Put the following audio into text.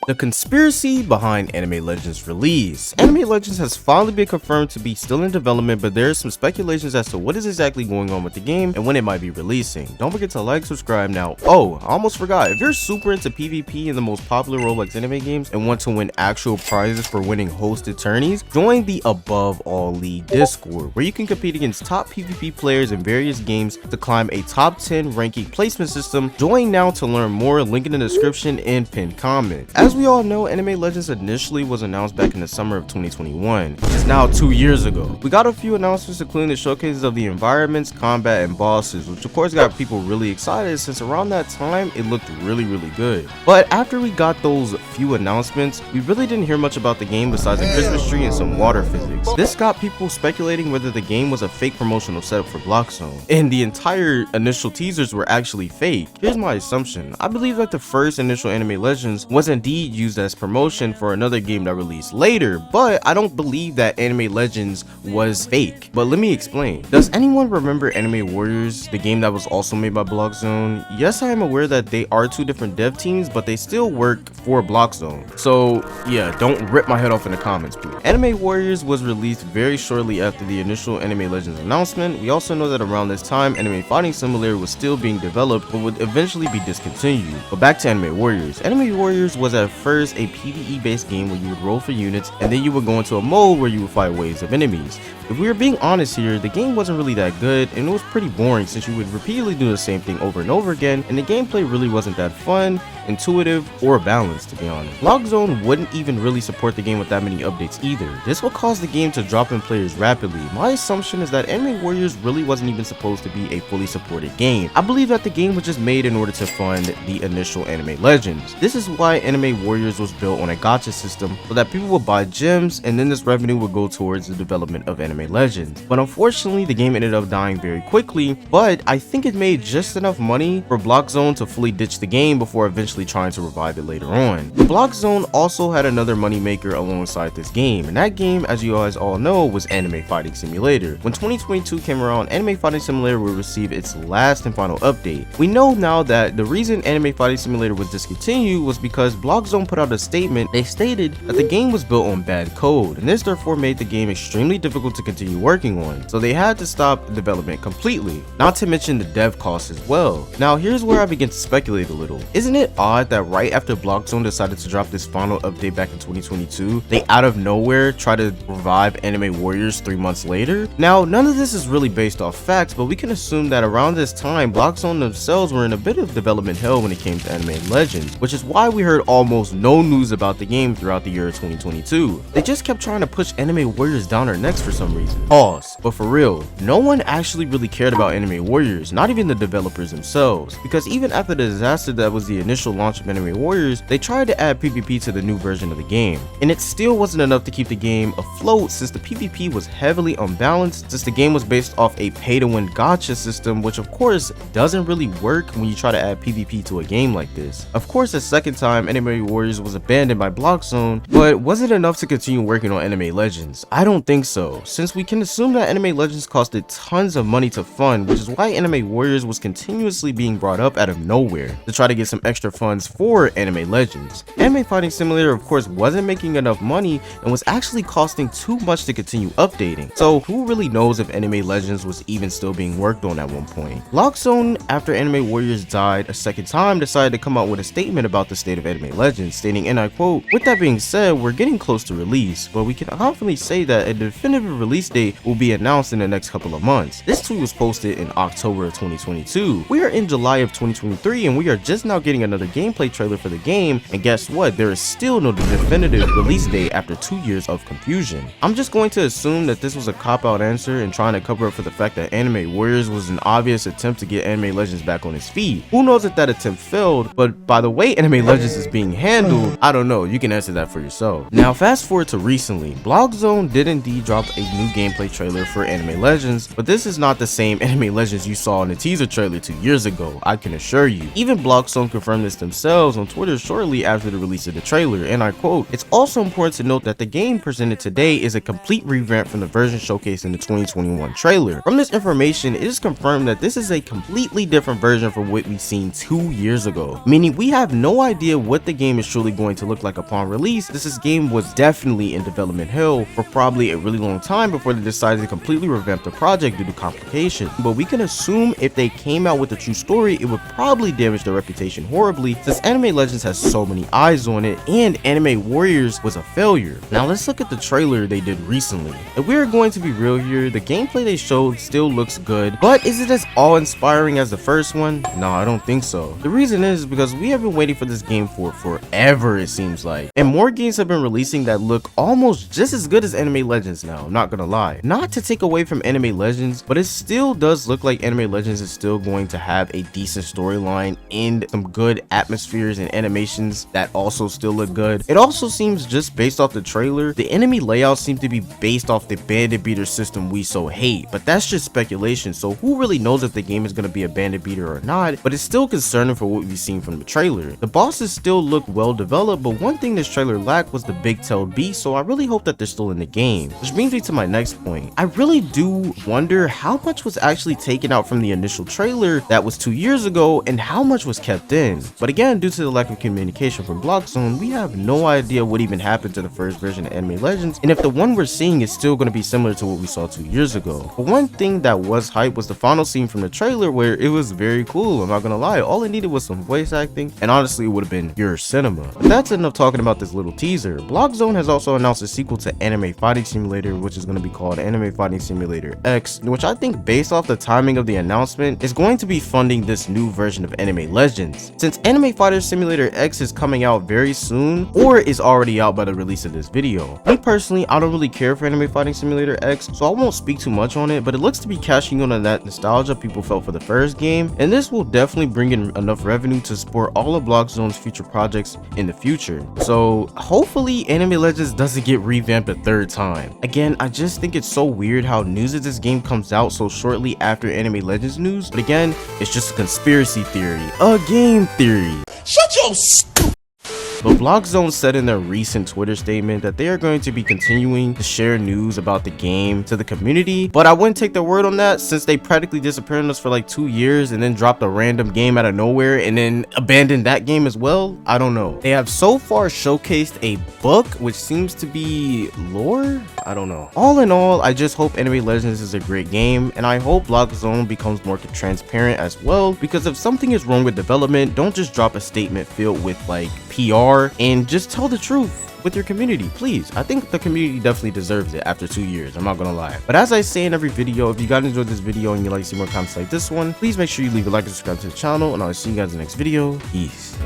The conspiracy behind Anime Legends release. Anime Legends has finally been confirmed to be still in development, but there are some speculations as to what is exactly going on with the game and when it might be releasing. Don't forget to like, subscribe now. Oh, I almost forgot. If you're super into PvP and the most popular Roblox anime games and want to win actual prizes for winning hosted tourneys, join the Above All League Discord, where you can compete against top PvP players in various games to climb a top 10 ranking placement system. Join now to learn more, link in the description and pinned comment. As we all know, Anime Legends initially was announced back in the summer of 2021, which is now 2 years ago. We got a few announcements including the showcases of the environments, combat, and bosses, which of course got people really excited since around that time it looked really good. But after we got those few announcements, we really didn't hear much about the game besides a Christmas tree and some water physics. This got people speculating whether the game was a fake promotional setup for Blockzone, and the entire initial teasers were actually fake. Here's my assumption. I believe that the first initial Anime Legends was indeed used as promotion for another game that released later, but I don't believe that Anime Legends was fake. But let me explain. Does anyone remember Anime Warriors, the game that was also made by Blockzone? Yes, I am aware that they are two different dev teams, but they still work for Blockzone. So yeah, don't rip my head off in the comments, please. Anime Warriors was released very shortly after the initial Anime Legends announcement. We also know that around this time, Anime Fighting Simulator was still being developed, but would eventually be discontinued. But back to Anime Warriors. Anime Warriors was at first a PvE based game where you would roll for units, and then you would go into a mode where you would fight waves of enemies. If we were being honest here, the game wasn't really that good, and it was pretty boring since you would repeatedly do the same thing over and over again, and the gameplay really wasn't that fun, intuitive, or balanced, to be honest. Blockzone wouldn't even really support the game with that many updates either. This would cause the game to drop in players rapidly. My assumption is that Anime Warriors really wasn't even supposed to be a fully supported game. I believe that the game was just made in order to fund the initial Anime Legends. This is why Anime Warriors was built on a gacha system, so that people would buy gems, and then this revenue would go towards the development of Anime Legends. But unfortunately, the game ended up dying very quickly, but I think it made just enough money for Blockzone to fully ditch the game before eventually trying to revive it later on. Blockzone also had another moneymaker alongside this game, and that game, as you guys all know, was Anime Fighting Simulator. When 2022 came around, Anime Fighting Simulator would receive its last and final update. We know now that the reason Anime Fighting Simulator was discontinued was because Blockzone put out a statement. They stated that the game was built on bad code, and this therefore made the game extremely difficult to continue working on, so they had to stop development completely, not to mention the dev costs as well. Now here's where I begin to speculate a little. Isn't it odd that right after Blockzone decided to drop this final update back in 2022, they out of nowhere try to revive Anime Warriors 3 months later? Now none of this is really based off facts, but we can assume that around this time Blockzone themselves were in a bit of development hell when it came to Anime Legends, which is why we heard almost no news about the game throughout the year of 2022. They just kept trying to push Anime Warriors down our necks for some reason. Pause. But for real, no one actually really cared about Anime Warriors, not even the developers themselves, because even after the disaster that was the initial launch of Anime Warriors, they tried to add PvP to the new version of the game, and it still wasn't enough to keep the game afloat since the PvP was heavily unbalanced, since the game was based off a pay-to-win gacha system, which of course doesn't really work when you try to add PvP to a game like this. Of course, the second time Anime Warriors was abandoned by Blockzone, but was it enough to continue working on Anime Legends? I don't think so, since we can assume that Anime Legends costed tons of money to fund, which is why Anime Warriors was continuously being brought up out of nowhere to try to get some extra funds for Anime Legends. Anime Fighting Simulator of course wasn't making enough money and was actually costing too much to continue updating, so who really knows if Anime Legends was even still being worked on at one point. Blockzone, after Anime Warriors died a second time, decided to come out with a statement about the state of Anime Legends, stating, and I quote, "With that being said, we're getting close to release, but we can confidently say that a definitive release date will be announced in the next couple of months." This tweet was posted in October of 2022. We are in July of 2023 and we are just now getting another gameplay trailer for the game, and guess what? There is still no definitive release date after 2 years of confusion. I'm just going to assume that this was a cop-out answer and trying to cover up for the fact that Anime Warriors was an obvious attempt to get Anime Legends back on its feet. Who knows if that attempt failed, but by the way Anime Legends is being handled, I don't know, you can answer that for yourself. Now fast forward to recently, Blockzone did indeed drop a new gameplay trailer for Anime Legends, but this is not the same Anime Legends you saw in the teaser trailer 2 years ago, I can assure you. Even Blockzone confirmed this this themselves on Twitter shortly after the release of the trailer, and I quote, "It's also important to note that the game presented today is a complete revamp from the version showcased in the 2021 trailer. From this information, it is confirmed that this is a completely different version from what we've seen 2 years ago, meaning we have no idea what the game is truly going to look like upon release. This game was definitely in development hell for probably a really long time before they decided to completely revamp the project due to complications, but we can assume if they came out with a true story, it would probably damage their reputation horribly, since Anime Legends has so many eyes on it and Anime Warriors was a failure." Now let's look at the trailer they did recently. If we're going to be real here, the gameplay they showed still looks good, but is it as awe-inspiring as the first one? No, I don't think so. The reason is because we have been waiting for this game for forever, it seems like, and more games have been releasing that look almost just as good as Anime Legends now, I'm not gonna lie. Not to take away from Anime Legends, but it still does look like Anime Legends is still going to have a decent storyline and some good atmospheres and animations that also still look good. It also seems, just based off the trailer, the enemy layouts seem to be based off the bandit beater system we so hate, but that's just speculation, so who really knows if the game is going to be a bandit beater or not, but it's still concerning for what we've seen from the trailer. The bosses still look well developed, but one thing this trailer lacked was the big-tailed beast, so I really hope that they're still in the game. Which brings me to my next point. I really do wonder how much was actually taken out from the initial trailer that was 2 years ago and how much was kept in. But again, due to the lack of communication from Blockzone, we have no idea what even happened to the first version of Anime Legends, and if the one we're seeing is still going to be similar to what we saw 2 years ago. But one thing that was hype was the final scene from the trailer, where it was very cool, I'm not gonna lie. All it needed was some voice acting, and honestly it would have been pure cinema. But that's enough talking about this little teaser. Blockzone has also announced a sequel to Anime Fighting Simulator, which is going to be called Anime Fighting Simulator X, which I think, based off the timing of the announcement, is going to be funding this new version of Anime Legends. Since Anime Fighter Simulator X is coming out very soon, or is already out by the release of this video. Me personally, I don't really care for Anime Fighting Simulator X, so I won't speak too much on it, but it looks to be cashing in on that nostalgia people felt for the first game, and this will definitely bring in enough revenue to support all of Blockzone's future projects in the future. So hopefully Anime Legends doesn't get revamped a third time. Again, I just think it's so weird how news of this game comes out so shortly after Anime Legends news, but again, it's just a conspiracy theory, a game theory. Shut your But Blockzone said in their recent Twitter statement that they are going to be continuing to share news about the game to the community, but I wouldn't take their word on that since they practically disappeared on us for like 2 years and then dropped a random game out of nowhere and then abandoned that game as well. I don't know. They have so far showcased a book which seems to be lore. I don't know. All in all, I just hope Anime Legends is a great game, and I hope Blockzone becomes more transparent as well, because if something is wrong with development, don't just drop a statement filled with like PR, and just tell the truth with your community, please. I think the community definitely deserves it after 2 years, I'm not gonna lie. But as I say in every video, if you guys enjoyed this video and you'd like to see more comments like this one, please make sure you leave a like and subscribe to the channel, and I'll see you guys in the next video. Peace.